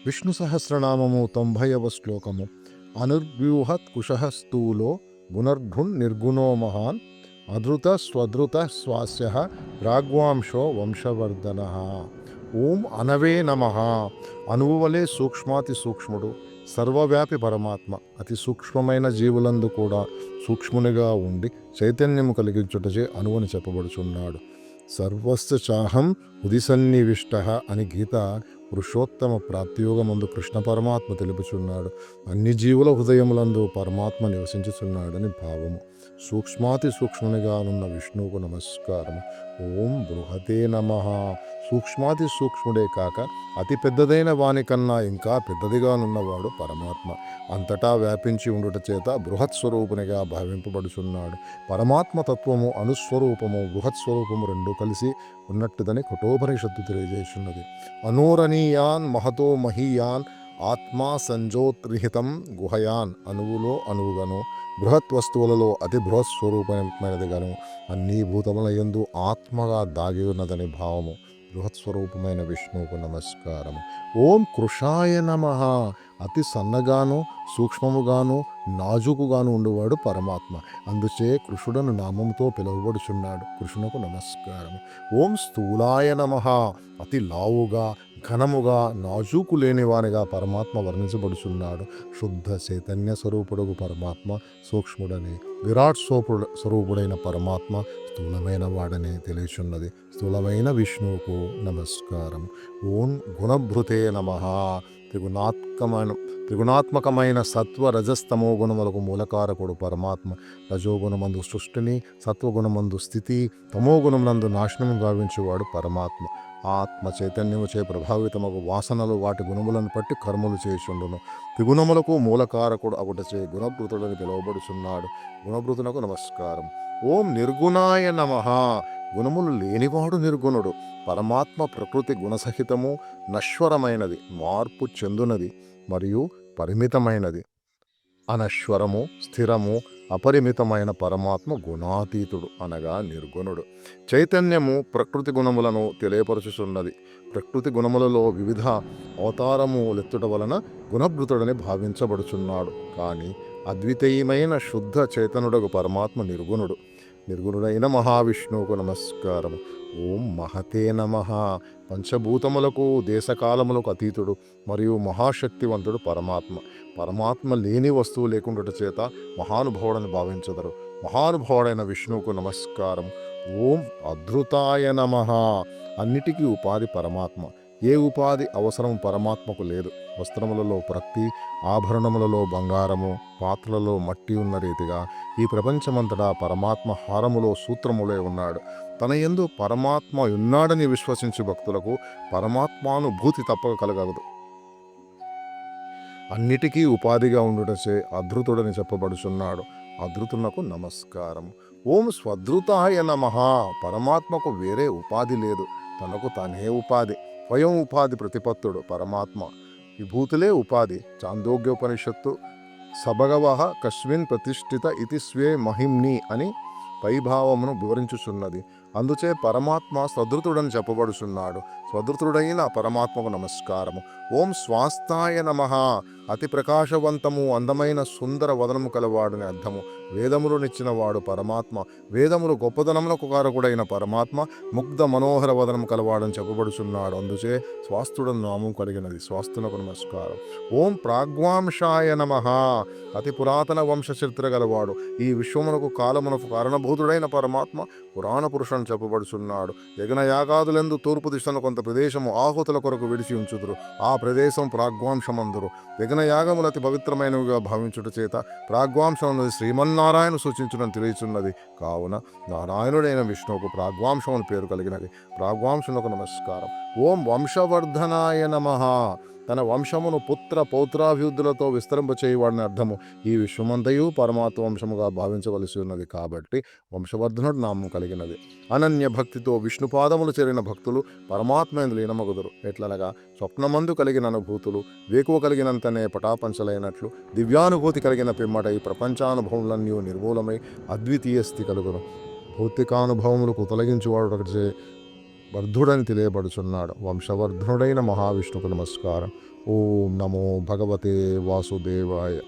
విష్ణు సహస్రనామము 90వ శ్లోకము. అనుర్వ్యూహత్ కుశః స్థూలో గుణర్ధున్ నిర్గుణో మహాన్ అధృత స్వధృత స్వాస్య రాగ్వాంశో వంశవర్ధన. ఓం అనవే నమః. అణువు వలె సూక్ష్మాతి సూక్ష్ముడు, సర్వవ్యాపి పరమాత్మ అతి సూక్ష్మమైన జీవులందు కూడా సూక్ష్మునిగా ఉండి చైతన్యము కలిగించుటచే అణువని చెప్పబడుచున్నాడు. సర్వస్య చాహం ఉదిసన్నివిష్ట అని గీత పురుషోత్తమ ప్రాప్తియోగమందు కృష్ణ పరమాత్మ తెలుపుచున్నాడు. అన్ని జీవుల హృదయములందు పరమాత్మ నివసించుచున్నాడని భావము. సూక్ష్మాతి సూక్ష్మునిగా ఉన్న విష్ణువుకు నమస్కారము. ఓం బృహతే నమః. సూక్ష్మాతి సూక్ష్ముడే కాక అతి పెద్దదైన వానికన్నా ఇంకా పెద్దదిగానున్నవాడు పరమాత్మ. అంతటా వ్యాపించి ఉండుట చేత బృహత్ స్వరూపునిగా భావింపబడుచున్నాడు. పరమాత్మ తత్వము అనుస్వరూపము బృహత్ స్వరూపము రెండు కలిసి ఉన్నట్టుదని కఠోపనిషత్తు తెలియజేస్తున్నది. అనోరణీయాన్ మహతో మహీయాన్ ఆత్మా సంజోత్రిహితం గుహయాన్. అణువులో అణువుగాను బృహత్ వస్తువులలో అతి బృహత్ స్వరూపమైనదిగాను అన్ని భూతముల యందు ఆత్మగా దాగి ఉన్నదని భావము. బృహత్ స్వరూపమైన విష్ణువుకు నమస్కారము. ఓం కృషాయ నమః. అతి సన్నగాను సూక్ష్మముగాను నాజుకుగాను ఉండేవాడు పరమాత్మ. అందుచే కృషుడను నామంతో పిలువబడుచున్నాడు. కృష్ణునకు నమస్కారం. ఓం స్థూలాయ నమః. అతి లావుగా ఘనముగా నాజూకు లేనివానిగా పరమాత్మ వర్ణించబడుచున్నాడు. శుద్ధ చైతన్య స్వరూపుడు పరమాత్మ సూక్ష్ముడని, విరాట్ స్వరూపుడైన పరమాత్మ స్థూలమైన వాడని తెలియచున్నది. స్థూలమైన విష్ణువుకు నమస్కారం. ఓం గుణభృతే నమః. త్రిగుణాత్మకమైన సత్వ రజస్తమో గుణములకు మూలకారకుడు పరమాత్మ. రజోగుణమందు సృష్టిని, సత్వగుణమందు స్థితి, తమో గుణమునందు నాశనము గావించేవాడు పరమాత్మ. ఆత్మ చైతన్యముచే ప్రభావితమగు వాసనలు వాటి గుణములను బట్టి కర్మలు చేయుచుండును. త్రిగుణములకు మూలకారకుడు అగుటచే గుణభృతుడని పిలువబడుచున్నాడు. గుణభృతునకు నమస్కారం. ఓం నిర్గుణాయ నమః. గుణములు లేనివాడు నిర్గుణుడు. పరమాత్మ ప్రకృతి గుణసహితము, నశ్వరమైనది, మార్పు చెందునది మరియు పరిమితమైనది. అనశ్వరము, స్థిరము, అపరిమితమైన పరమాత్మ గుణాతీతుడు అనగా నిర్గుణుడు. చైతన్యము ప్రకృతి గుణములను తెలియపరచుచున్నది. ప్రకృతి గుణములలో వివిధ అవతారములెత్తుట వలన గుణభృతుడని భావించబడుచున్నాడు. కానీ అద్వితీయమైన శుద్ధ చైతన్యుడకు పరమాత్మ నిర్గుణుడు. నిర్గుణుడైన మహావిష్ణువుకు నమస్కారం. ఓం మహతే నమః. పంచభూతములకు దేశకాలములకు అతీతుడు మరియు మహాశక్తివంతుడు పరమాత్మ. పరమాత్మ లేని వస్తువు లేకుండాట చేత మహానుభావుడని భావించదరు. మహానుభావుడైన విష్ణువుకు నమస్కారం. ఓం అధృతాయ నమః. అన్నిటికీ ఉపాధి పరమాత్మ. ఏ ఉపాధి అవసరం పరమాత్మకు లేదు. వస్త్రములలో ప్రక్తి, ఆభరణములలో బంగారము, పాత్రలలో మట్టి ఉన్న రీతిగా ఈ ప్రపంచమంతటా పరమాత్మ హారములో సూత్రములే ఉన్నాడు. తన యందు పరమాత్మ ఉన్నాడని విశ్వసించు భక్తులకు పరమాత్మానుభూతి తప్పక కలగదు. అన్నిటికీ ఉపాధిగా ఉండుటచే అధృతుడని చెప్పబడుచున్నాడు. అధృతునకు నమస్కారం. ఓం స్వధృతాయ నమః. పరమాత్మకు వేరే ఉపాధి లేదు. తనకు తానే ఉపాధి. స్వయం ఉపాధి ప్రతిపత్తుడు పరమాత్మ. విభూతులే ఉపాధి. చాందోగ్యోపనిషత్తు సభగవః కస్మిన్ ప్రతిష్ఠిత ఇతి స్వే మహిమ్ని అని పైభావమును వివరించుచున్నది. అందుచే పరమాత్మ సదృతుడని చెప్పబడుచున్నాడు. స్వధృతుడైన పరమాత్మకు నమస్కారము. ఓం స్వాస్థాయ నమః. అతి ప్రకాశవంతము, అందమైన సుందర వదనము కలవాడని అర్థము. వేదములు నిచ్చినవాడు పరమాత్మ. వేదములు గొప్పదనములకు కారకుడైన పరమాత్మ ముగ్ధ మనోహర వదనము కలవాడని చెప్పబడుచున్నాడు. అందుచే స్వాస్థుడని నామం కలిగినది. స్వాస్థునకు నమస్కారం. ఓం ప్రాగ్వాంశాయ నమః. అతి పురాతన వంశచరిత్ర గలవాడు. ఈ విశ్వమునకు కాలమునకు కారణభూతుడైన పరమాత్మ పురాణ పురుషుడు చెప్పబడుచున్నాడు. యజ్ఞయాగాదులందు తూర్పు దిశను కొంత ప్రదేశము ఆహుతుల కొరకు విడిచి ఉంచుదురు. ఆ ప్రదేశం ప్రాగ్వాంశమందురు. యజ్ఞయాగములు అతి పవిత్రమైనవిగా భావించుట చేత ప్రాగ్వాంశం అన్నది శ్రీమన్నారాయణ సూచించునని తెలియచున్నది. కావున నారాయణుడైన విష్ణువుకు ప్రాగ్వాంశం అని పేరు కలిగినది. ప్రాగ్వాంశునకు నమస్కారం. ఓం వంశవర్ధనాయ నమః. తన వంశమును పుత్ర పౌత్రాభివృద్ధులతో విస్తరింపచేయవాడని అర్థము. ఈ విశ్వమంతయు పరమాత్మ వంశముగా భావించవలసి ఉన్నది కాబట్టి వంశవర్ధనుడు నామం కలిగినది. అనన్య భక్తితో విష్ణుపాదములు చేరిన భక్తులు పరమాత్మయందు లీనమగుదురు. ఎట్లనగా స్వప్నమందు కలిగిన అనుభూతులు వేకువ కలిగినంతనే పటాపంచలైనట్లు దివ్యానుభూతి కలిగిన పిమ్మట ఈ ప్రపంచానుభవములన్నీ నిర్మూలమై అద్వితీయ స్థితి కలుగును. భౌతికానుభవములకు తొలగించువాడు వర్ధుడని తెలియబడుచున్నాడు. వంశవర్ధనుడైన మహావిష్ణువుకు నమస్కారం. ఓం నమో భగవతే వాసుదేవాయ.